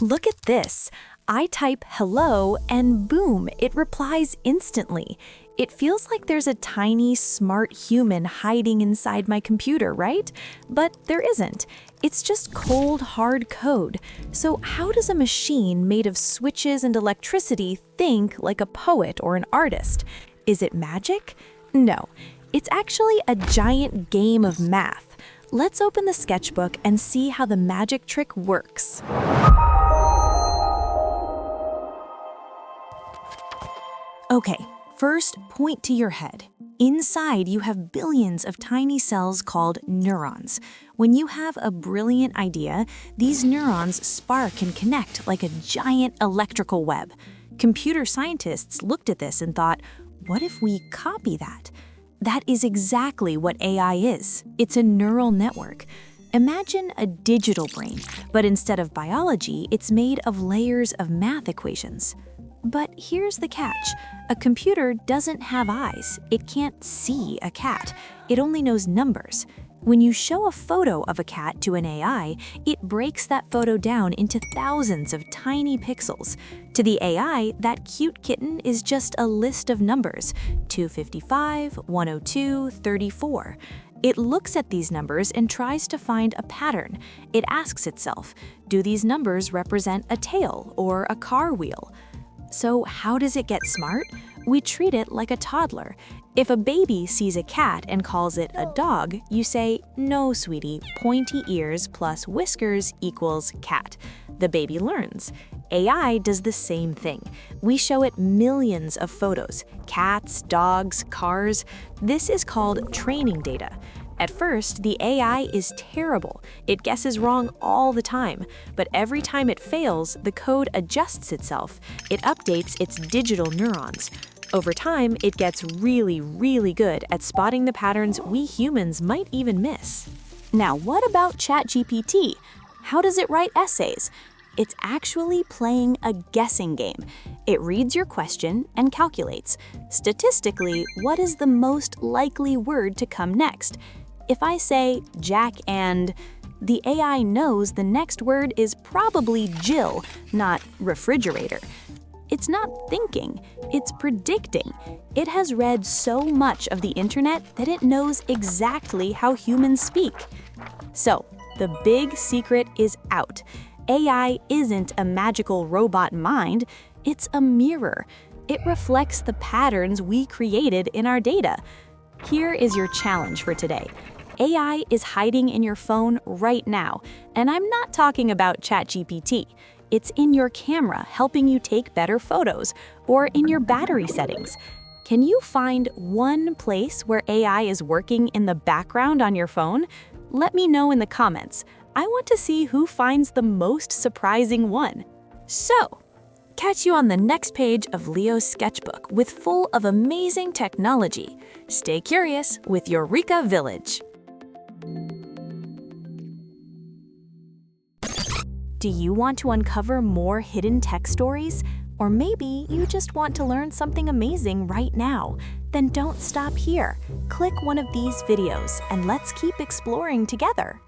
Look at this. I type hello and boom, it replies instantly. It feels like there's a tiny, smart human hiding inside my computer, right? But there isn't. It's just cold, hard code. So how does a machine made of switches and electricity think like a poet or an artist? Is it magic? No. It's actually a giant game of math. Let's open the sketchbook and see how the magic trick works. Okay, first point to your head. Inside, you have billions of tiny cells called neurons. When you have a brilliant idea, these neurons spark and connect like a giant electrical web. Computer scientists looked at this and thought, what if we copy that? That is exactly what AI is. It's a neural network. Imagine a digital brain, but instead of biology, it's made of layers of math equations. But here's the catch. A computer doesn't have eyes. It can't see a cat. It only knows numbers. When you show a photo of a cat to an AI, it breaks that photo down into thousands of tiny pixels. To the AI, that cute kitten is just a list of numbers, 255, 102, 34. It looks at these numbers and tries to find a pattern. It asks itself, do these numbers represent a tail or a car wheel? So how does it get smart? We treat it like a toddler. If a baby sees a cat and calls it a dog, you say, no, sweetie, pointy ears plus whiskers equals cat. The baby learns. AI does the same thing. We show it millions of photos, cats, dogs, cars. This is called training data. At first, the AI is terrible. It guesses wrong all the time. But every time it fails, the code adjusts itself. It updates its digital neurons. Over time, it gets really, really good at spotting the patterns we humans might even miss. Now, what about ChatGPT? How does it write essays? It's actually playing a guessing game. It reads your question and calculates. Statistically, what is the most likely word to come next? If I say Jack and, the AI knows the next word is probably Jill, not refrigerator. It's not thinking, it's predicting. It has read so much of the internet that it knows exactly how humans speak. So, the big secret is out. AI isn't a magical robot mind, it's a mirror. It reflects the patterns we created in our data. Here is your challenge for today. AI is hiding in your phone right now, and I'm not talking about ChatGPT. It's in your camera helping you take better photos, or in your battery settings. Can you find one place where AI is working in the background on your phone? Let me know in the comments. I want to see who finds the most surprising one. So, catch you on the next page of Leo's sketchbook with full of amazing technology. Stay curious with Eureka Village. Do you want to uncover more hidden tech stories? Or maybe you just want to learn something amazing right now? Then don't stop here. Click one of these videos and let's keep exploring together.